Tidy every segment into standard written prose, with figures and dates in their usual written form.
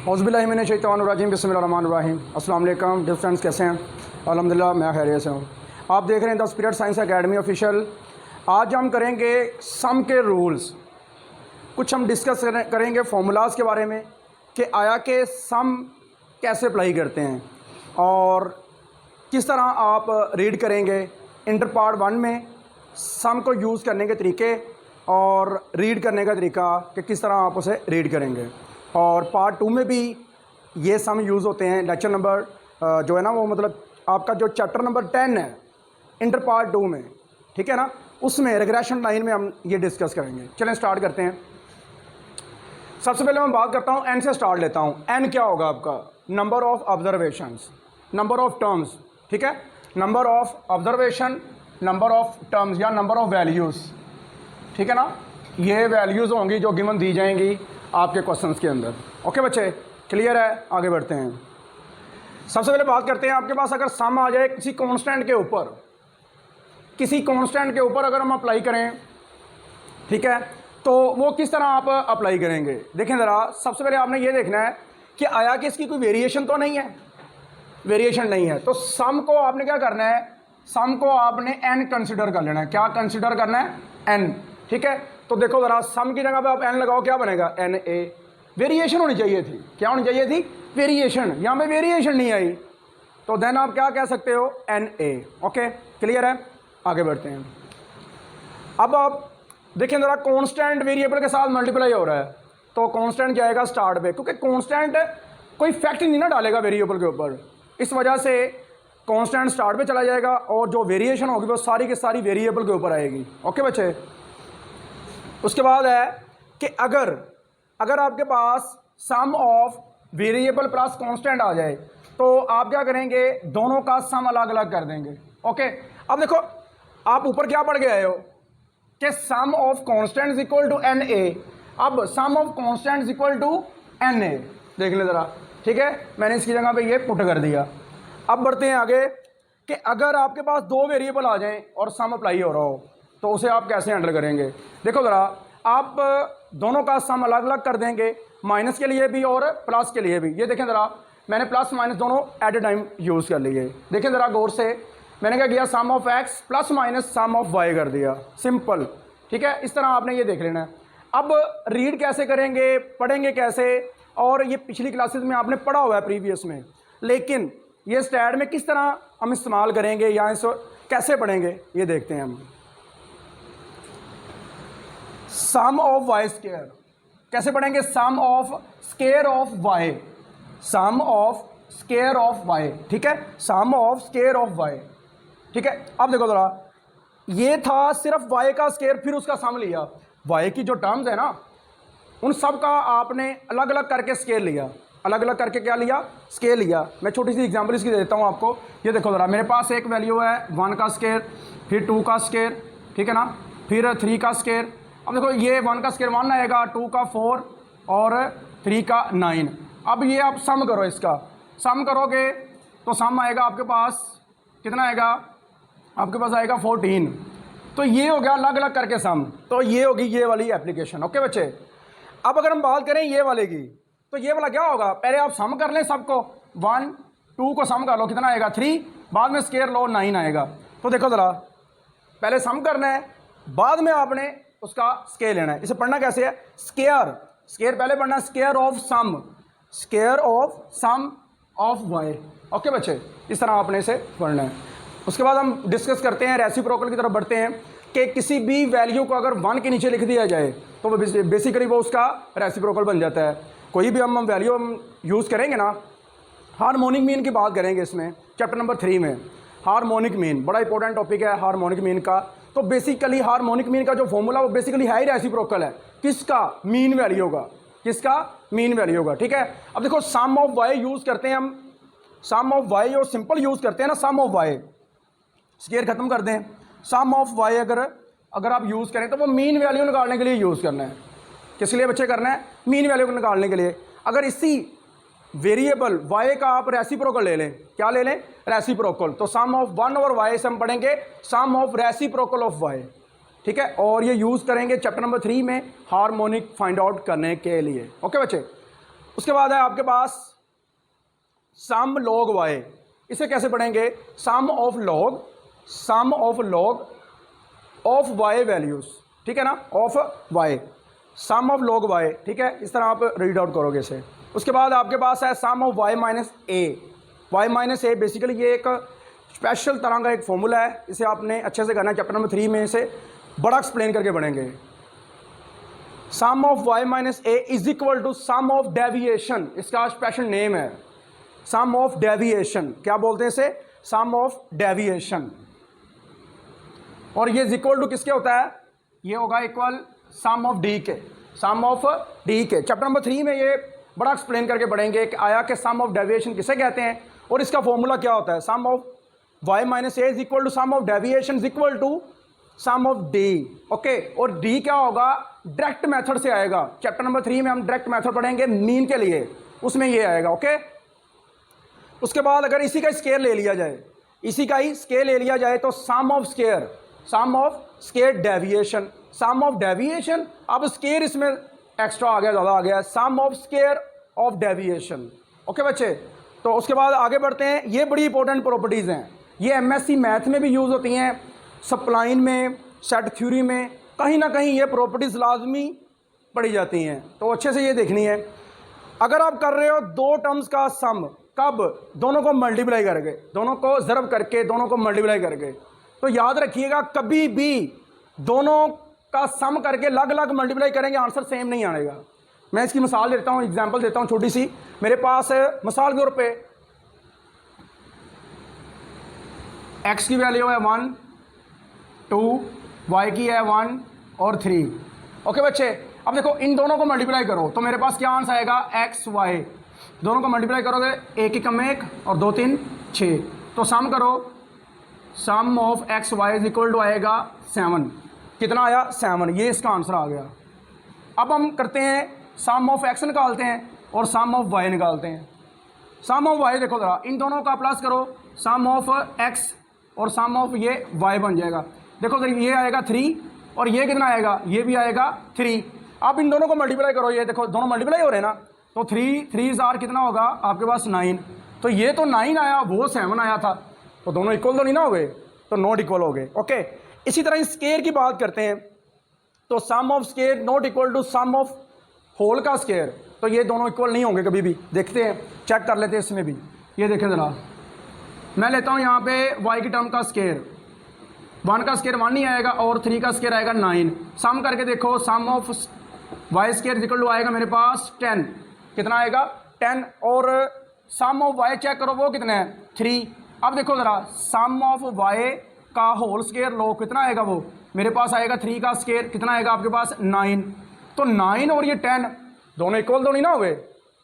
औज़ुबिल्लाहिमिनश्शैतानिर्रजीम बिस्मिल्लाहिर्रहमानिर्रहीम। अस्सलाम वालेकुम डियर फ्रेंड्स, कैसे हैं? अल्हम्दुलिल्लाह मैं खैरियत से हूँ। आप देख रहे हैं the spirit science academy official. आज हम करेंगे सम के रूल्स। कुछ हम डिस्कस करेंगे फार्मूलाज के बारे में कि आया के सम कैसे अप्लाई करते हैं और किस तरह आप रीड करेंगे। इंटर पार्ट 1 में सम को यूज़ करने के तरीके और रीड करने का तरीका कि किस तरह आप उसे रीड करेंगे, और पार्ट 2 में भी ये सम यूज़ होते हैं। लेक्चर नंबर जो है ना वो मतलब आपका जो चैप्टर नंबर 10 है इंटर पार्ट 2 में, ठीक है ना, उसमें रिग्रेशन लाइन में हम ये डिस्कस करेंगे। चलें स्टार्ट करते हैं। सबसे पहले मैं बात करता हूँ एन से स्टार्ट लेता हूँ। एन क्या होगा आपका? Number of observations, number of terms, ठीक है, number of observation, number of terms या नंबर ऑफ़ वैल्यूज़, ठीक है ना। ये वैल्यूज़ होंगी जो गिवन दी जाएंगी आपके क्वेश्चंस के अंदर। ओके बच्चे, क्लियर है? आगे बढ़ते हैं। सबसे पहले बात करते हैं, आपके पास अगर सम आ जाए किसी कांस्टेंट के ऊपर, किसी कांस्टेंट के ऊपर अगर हम अप्लाई करें, ठीक है, तो वो किस तरह आप अप्लाई करेंगे? देखें ज़रा, सबसे पहले आपने ये देखना है कि आया कि इसकी कोई वेरिएशन तो नहीं है। वेरिएशन नहीं है तो सम को आपने क्या करना है? सम को आपने एन कंसिडर कर लेना है। क्या कंसिडर करना है? एन, ठीक है। तो देखो ज़रा, सम की जगह पे आप एन लगाओ, क्या बनेगा? N A. वेरिएशन होनी चाहिए थी। क्या होनी चाहिए थी? वेरिएशन। यहाँ पे वेरिएशन नहीं आई तो देन आप क्या कह सकते हो? N A. ओके, क्लियर है? आगे बढ़ते हैं। अब आप देखें ज़रा, कांस्टेंट वेरिएबल के साथ मल्टीप्लाई हो रहा है तो कांस्टेंट क्या आएगा स्टार्ट पे, क्योंकि कांस्टेंट कोई फैक्ट नहीं ना डालेगा वेरिएबल के ऊपर, इस वजह से कांस्टेंट स्टार्ट पे चला जाएगा और जो वेरिएशन होगी वो सारी की सारी वेरिएबल के ऊपर आएगी। ओके बच्चे, उसके बाद है कि अगर आपके पास सम ऑफ वेरिएबल प्लस कांस्टेंट आ जाए तो आप क्या करेंगे? दोनों का सम अलग अलग कर देंगे। ओके, अब देखो आप ऊपर क्या पढ़ के आए हो कि sum of constant is equal to N A. अब sum of constant is equal to N A, देख ले ज़रा, ठीक है। मैंने इसकी जगह पे ये पुट कर दिया। अब बढ़ते हैं आगे कि अगर आपके पास दो वेरिएबल आ जाएं और सम अप्लाई हो रहा हो तो उसे आप कैसे हैंडल करेंगे? देखो ज़रा, आप दोनों का सम अलग अलग कर देंगे, माइनस के लिए भी और प्लस के लिए भी। ये देखें ज़रा, मैंने प्लस माइनस दोनों एट ए टाइम यूज़ कर लिए। देखें ज़रा गौर से, मैंने क्या किया? Sum of X plus minus sum of Y कर दिया, सिंपल, ठीक है। इस तरह आपने ये देख लेना है। अब रीड कैसे करेंगे, पढ़ेंगे कैसे, और ये पिछली क्लासेस में आपने पढ़ा हुआ है प्रीवियस में, लेकिन ये स्टैट में किस तरह हम इस्तेमाल करेंगे या इस कैसे पढ़ेंगे ये देखते हैं हम। सम ऑफ वाई स्क्वायर कैसे पढ़ेंगे? Sum of square of Y, sum of square of Y, ठीक है, sum of square of Y, ठीक है। अब देखो जरा, ये था सिर्फ वाई का स्क्वायर, फिर उसका सम लिया। वाई की जो टर्म्स है ना उन सब का आपने अलग अलग करके स्केल लिया, अलग अलग करके क्या लिया? स्केल लिया। मैं छोटी सी एग्जांपल इसकी दे देता हूँ आपको। ये देखो ज़रा, मेरे पास एक वैल्यू है 1 का स्क्वायर, फिर 2 का स्क्वायर, ठीक है ना, फिर 3 का स्क्वायर। अब देखो ये 1 का स्क्वायर 1 आएगा, 2 का 4 और 3 का 9। अब ये आप सम करो, इसका सम करोगे तो सम आएगा आपके पास कितना आएगा? आपके पास आएगा 14। तो ये हो गया अलग अलग करके सम। तो ये होगी ये वाली एप्लीकेशन। ओके बच्चे, अब अगर हम बात करें ये वाले की, तो ये वाला क्या होगा? पहले आप सम कर लें सबको, 1 2 को सम कर लो, कितना आएगा? 3, बाद में स्क्वायर लो 9 आएगा। तो देखो ज़रा, पहले सम करना है, बाद में आपने उसका स्क्वायर लेना है। इसे पढ़ना कैसे है? स्क्वायर, स्क्वायर पहले पढ़ना है, square of sum, square of sum of Y. Okay बच्चे, इस तरह आपने इसे पढ़ना है। उसके बाद हम डिस्कस करते हैं, रेसिप्रोकल की तरफ बढ़ते हैं कि किसी भी वैल्यू को अगर 1 के नीचे लिख दिया जाए तो वो बेसिकली वो उसका रेसिप्रोकल बन जाता है। कोई भी हम वैल्यू हम यूज़ करेंगे ना, हार्मोनिक मीन की बात करेंगे इसमें चैप्टर नंबर 3 में। हार्मोनिक मीन बड़ा इंपॉर्टेंट टॉपिक है हार्मोनिक मीन का। तो बेसिकली हार्मोनिक मीन का जो फॉर्मूला वो बेसिकली है ही रेसिप्रोकल है। किसका? मीन वैल्यू का। किसका? मीन वैल्यू का, ठीक है। अब देखो सम ऑफ वाई यूज़ करते हैं हम, सम ऑफ वाई और सिंपल यूज़ करते हैं ना, सम ऑफ वाई, स्क्वायर खत्म कर दें। सम ऑफ वाई अगर आप यूज़ करें तो वो मीन वैल्यू निकालने के लिए यूज़ करना है। किस लिए बच्चे करना है? मीन वैल्यू को निकालने के लिए। अगर इसी वेरिएबल वाई का आप रेसिप्रोकल ले लें, क्या ले लें? रेसिप्रोकल। तो सम ऑफ 1 और वाई से हम पढ़ेंगे sum of reciprocal of Y, ठीक है। और ये यूज़ करेंगे चैप्टर नंबर 3 में हार्मोनिक फाइंड आउट करने के लिए। ओके बच्चे, उसके बाद है आपके पास सम लॉग वाई। इसे कैसे पढ़ेंगे? Sum of log of Y values, ठीक है ना, of Y, sum of log Y, ठीक है, इस तरह आप रीड आउट करोगे इसे। उसके बाद आपके पास है sum of Y minus A. Basically ये एक स्पेशल तरह का एक फॉर्मूला है, इसे आपने अच्छे से करना है। चैप्टर नंबर 3 में इसे बड़ा एक्सप्लेन करके पढ़ेंगे। Sum of Y minus A is equal to sum of deviation, इसका स्पेशल नेम है सम ऑफ डेविएशन। क्या बोलते हैं इसे? Sum of deviation. और ये इक्वल टू किसके होता है? ये होगा इक्वल सम ऑफ डी के, सम ऑफ डी के। चैप्टर नंबर 3 में ये बड़ा एक्सप्लेन करके पढ़ेंगे कि आया कि सम ऑफ डेविएशन किसे कहते हैं और इसका फॉर्मूला क्या होता है। Sum of Y minus A is equal to sum of deviation is equal to sum of D. Okay, और डी क्या होगा? डायरेक्ट मेथड से आएगा। चैप्टर नंबर 3 में हम डायरेक्ट मेथड पढ़ेंगे मीन के लिए, उसमें ये आएगा। ओके, उसके बाद अगर इसी का स्केयर ले लिया जाए, इसी का ही स्केयर ले लिया जाए तो sum of square deviation, sum of deviation. अब स्केयर इसमें एक्स्ट्रा आ गया, ज़्यादा आ गया, sum of square of deviation. Okay बच्चे, तो उसके बाद आगे बढ़ते हैं। ये बड़ी इंपॉर्टेंट प्रॉपर्टीज़ हैं, ये एमएससी मैथ में भी यूज़ होती हैं, सप्लाइन में, सेट थ्योरी में, कहीं ना कहीं ये प्रॉपर्टीज़ लाजमी पढ़ी जाती हैं, तो अच्छे से ये देखनी है। अगर आप कर रहे हो दो टर्म्स का सम, कब? दोनों को मल्टीप्लाई करके, दोनों को ज़रब करके, दोनों को मल्टीप्लाई करके, तो याद रखिएगा कभी भी दोनों का सम करके अलग अलग मल्टीप्लाई करेंगे आंसर सेम नहीं आएगा। मैं इसकी मिसाल देता हूँ, एग्जांपल देता हूँ छोटी सी। मेरे पास मिसाल के तौर पे x की वैल्यू है 1, 2, y की है 1 और 3। ओके बच्चे, अब देखो इन दोनों को मल्टीप्लाई करो तो मेरे पास क्या आंसर आएगा? x, y। दोनों को मल्टीप्लाई करोगे, 1 की कम 1 और 2 3 6, तो सम करो, sum of x y is equal to आएगा 7। कितना आया? 7। ये इसका आंसर आ गया। अब हम करते हैं सम ऑफ x निकालते हैं और सम ऑफ y निकालते हैं। सम ऑफ y देखो ज़रा, इन दोनों का प्लस करो, सम ऑफ x और सम ऑफ ये y बन जाएगा। देखो ज़रा, ये आएगा 3 और ये कितना आएगा? ये भी आएगा 3। अब इन दोनों को मल्टीप्लाई करो, ये देखो दोनों मल्टीप्लाई हो रहे हैं ना, तो 3 जार कितना होगा आपके पास? 9। तो ये तो 9 आया, वो 7 आया था, तो दोनों इक्वल तो नहीं ना हो गए, तो नॉट इक्वल हो गए। ओके, इसी तरह स्केयर की बात करते हैं तो sum of square not equal to sum of whole का स्केयर, तो ये दोनों इक्वल नहीं होंगे कभी भी। देखते हैं, चेक कर लेते हैं इसमें भी। ये देखें ज़रा, मैं लेता हूँ यहाँ पे y की टर्म का स्केयर, 1 का स्केयर 1 नहीं आएगा और 3 का स्केयर आएगा 9। सम करके देखो, sum of y square equal to आएगा मेरे पास 10। कितना आएगा? 10। और सम ऑफ y चेक करो, वो कितना है? 3। अब देखो ज़रा, सम ऑफ y का होल स्केयर लो, कितना आएगा? वो मेरे पास आएगा 3 का स्केयर, कितना आएगा आपके पास? 9। तो 9 और ये 10 दोनों इक्वल तो नहीं ना हो गए,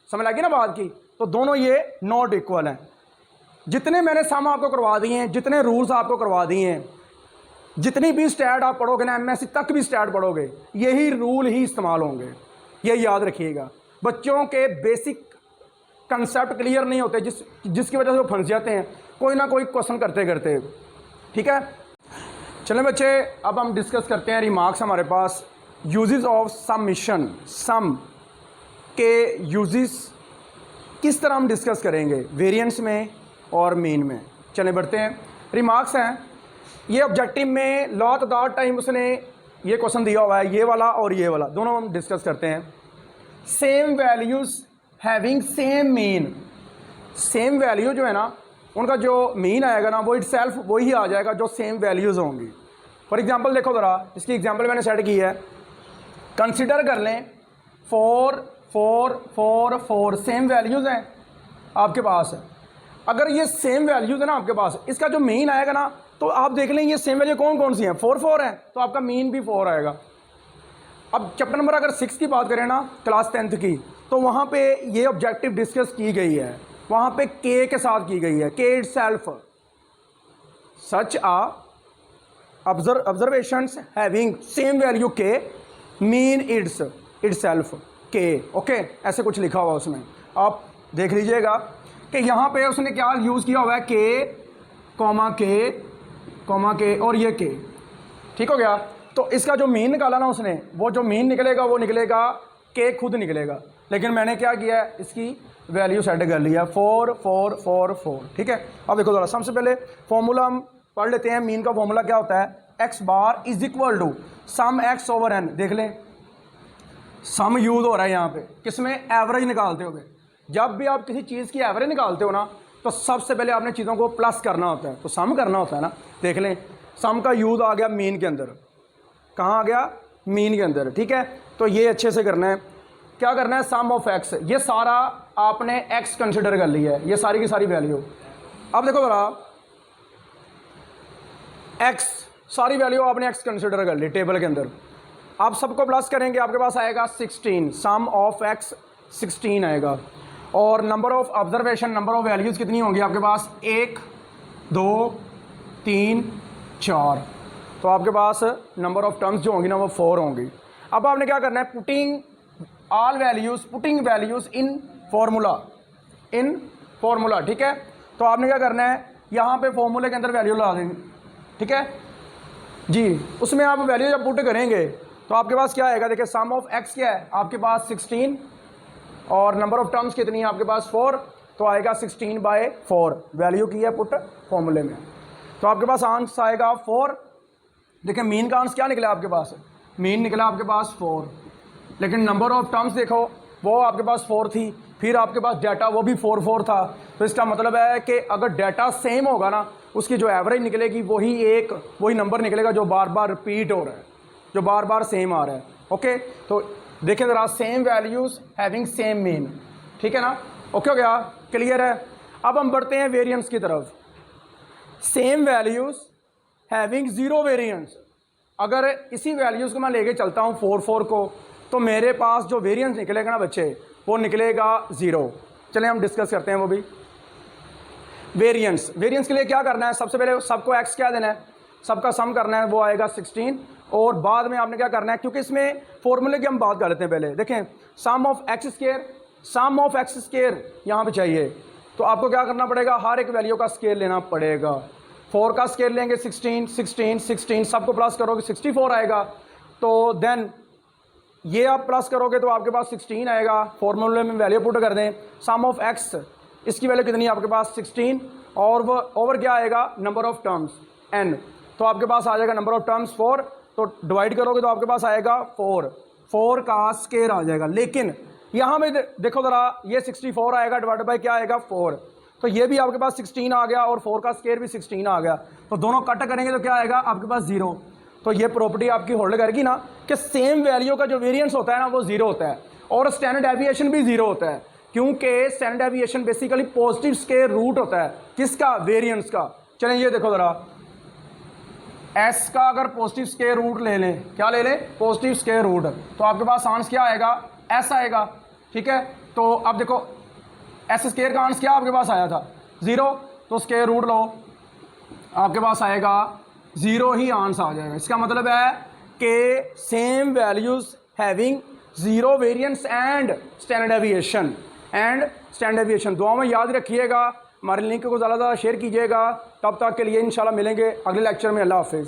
समझ लगी ना बात की? तो दोनों ये नॉट इक्वल हैं। जितने मैंने सम आपको करवा दिए हैं, जितने रूल्स आपको करवा दिए हैं, जितनी भी स्टैट आप पढ़ोगे ना, एमएससी तक भी स्टैट पढ़ोगे, यही रूल ही इस्तेमाल होंगे, ये याद रखिएगा। बच्चों के बेसिक कंसेप्ट क्लियर नहीं होते, जिसकी वजह से वो फंस जाते हैं कोई ना कोई क्वेश्चन करते करते। ठीक है, चलें बच्चे, अब हम डिस्कस करते हैं रिमार्क्स हमारे पास। यूजेस ऑफ समिशन, सम के यूजेस किस तरह हम डिस्कस करेंगे, वेरिएंस में और मीन में। चले बढ़ते हैं। रिमार्क्स हैं, ये ऑब्जेक्टिव में लॉ तादाद टाइम उसने ये क्वेश्चन दिया हुआ है, ये वाला और ये वाला, दोनों हम डिस्कस करते हैं। Same values having same mean, same value जो है ना, उनका जो मीन आएगा ना, वो इटसेल्फ वही आ जाएगा जो सेम वैल्यूज़ होंगी। फॉर एग्जांपल देखो ज़रा, इसकी एग्जांपल मैंने सेट की है। कंसिडर कर लें 4 4 4 4 सेम वैल्यूज़ हैं आपके पास। अगर ये सेम वैल्यूज़ है ना आपके पास, इसका जो मीन आएगा ना, तो आप देख लें ये सेम वैल्यू कौन कौन सी हैं? 4 4 है, तो आपका मीन भी 4 आएगा। अब चैप्टर नंबर अगर 6 की बात करें ना, क्लास 10th की, तो वहाँ पे ये ऑब्जेक्टिव डिस्कस की गई है, वहाँ पे के के साथ की गई है, के इटसेल्फ, सच आ ऑब्जर्वेशंस हैविंग सेम वैल्यू के मीन इटसेल्फ के। ओके, ऐसे कुछ लिखा हुआ उसमें, आप देख लीजिएगा कि यहाँ पे उसने क्या यूज़ किया हुआ है, के कॉमा के और ये के। ठीक हो गया, तो इसका जो मीन निकाला ना उसने, वो जो मीन निकलेगा वो निकलेगा के खुद निकलेगा, लेकिन मैंने क्या किया है, इसकी वैल्यू सेट कर लिया 4 4 4 4। ठीक है, अब देखो ज़रा, सबसे पहले फॉर्मूला हम पढ़ लेते हैं। मीन का फॉर्मूला क्या होता है, X bar is equal to sum X over N. देख लें, सम यूज हो रहा है यहाँ पे, किसमें, एवरेज निकालते हो। जब भी आप किसी चीज़ की एवरेज निकालते हो ना, तो सबसे पहले आपने चीज़ों को प्लस करना होता है, तो सम करना होता है ना। देख लें, सम का यूज़ आ गया मीन के अंदर। कहाँ आ गया, मीन के अंदर। ठीक है, तो ये अच्छे से करना है। क्या करना है, सम ऑफ एक्स, ये सारा आपने एक्स कंसिडर कर लिया है, ये सारी की सारी वैल्यू। अब देखो जरा, एक्स सारी वैल्यू आपने एक्स कंसिडर कर ली टेबल के अंदर। आप सबको प्लस करेंगे, आपके पास आएगा 16, सम ऑफ एक्स 16 आएगा। और number of observation, number of values कितनी होंगी आपके पास, 1 2 3 4। तो आपके पास नंबर ऑफ टर्म्स जो होंगी ना वो 4 होंगी। अब आपने क्या करना है, पुटिंग वैल्यूज़ इन फॉर्मूला। ठीक है, तो आपने क्या करना है, यहाँ पे फॉर्मूले के अंदर वैल्यू लगा देंगे। ठीक है जी, उसमें आप वैल्यू जब पुट करेंगे तो आपके पास क्या आएगा, देखिए सम ऑफ एक्स क्या है आपके पास 16, और नंबर ऑफ टर्म्स कितनी है आपके पास 4, तो आएगा 16/4। वैल्यू की है पुट फॉर्मूले में, तो आपके पास आंसर आएगा 4। देखिए मीन का आंसर क्या निकला आपके पास, मीन निकला आपके पास 4, लेकिन नंबर ऑफ टर्म्स देखो वो आपके पास 4 थी, फिर आपके पास डाटा वो भी 4 4 था। तो इसका मतलब है कि अगर डाटा सेम होगा ना, उसकी जो एवरेज निकलेगी वही नंबर निकलेगा जो बार बार रिपीट हो रहा है, जो बार बार सेम आ रहा है। ओके, तो देखिए ज़रा, same values having same mean. ठीक है ना, ओके हो गया, क्लियर है। अब हम बढ़ते हैं वेरिएंस की तरफ। सेम वैल्यूज़ हैविंग 0 वेरिएंस, अगर इसी वैल्यूज़ को मैं लेके चलता हूँ 4 4 को, तो मेरे पास जो वेरिएंस निकलेगा ना बच्चे, वो निकलेगा 0। चलें हम डिस्कस करते हैं वो भी। वेरिएंस के लिए क्या करना है, सबसे पहले सबको एक्स क्या देना है, सबका सम करना है, वो आएगा 16। और बाद में आपने क्या करना है, क्योंकि इसमें फॉर्मूले की हम बात कर लेते हैं पहले। देखें, सम ऑफ एक्स स्क्वायर यहाँ पे चाहिए, तो आपको क्या करना पड़ेगा, हर एक वैल्यू का स्केल लेना पड़ेगा। 4 का स्केल लेंगे 16 16 16, सबको प्लस करोगे 64 आएगा। तो देन ये आप प्लस करोगे तो आपके पास 16 आएगा। फॉर्मूले में वैल्यू पुट कर दें, सम ऑफ एक्स, इसकी वैल्यू कितनी है आपके पास 16, और वो ओवर क्या आएगा, नंबर ऑफ टर्म्स n, तो आपके पास आ जाएगा नंबर ऑफ टर्म्स 4। तो डिवाइड करोगे तो आपके पास आएगा 4 का स्केयर आ जाएगा। लेकिन यहाँ में देखो ज़रा, ये 64 आएगा डिवाइड बाय क्या आएगा 4, तो ये भी आपके पास 16 आ गया और 4 का स्केयर भी 16 आ गया। तो दोनों कट करेंगे तो क्या आएगा आपके पास 0। तो ये प्रॉपर्टी आपकी होल्ड करेगी ना कि सेम वैल्यू का जो वेरिएंस होता है ना वो 0 होता है, और स्टैंडर्ड डेविएशन भी 0 होता है, क्योंकि standard deviation basically positive square root होता है, किसका, वेरिएंस का। चलें ये देखो ज़रा, एस का अगर पॉजिटिव स्केयर रूट ले लें, क्या ले लें, पॉजिटिव स्केयर रूट, तो आपके पास आंसर क्या आएगा, एस आएगा। ठीक है, तो अब देखो एस स्केयर का आंसर क्या आपके पास आया था 0, तो स्केयर रूट लो, आपके पास आएगा 0 ही आंसर आ जाएगा। इसका मतलब है कि same values having 0 variance and standard deviation दुआ में याद रखिएगा। हमारे लिंक को ज़्यादा शेयर कीजिएगा। तब तक के लिए इंशाल्लाह मिलेंगे अगले लेक्चर में। अल्लाह हाफिज़।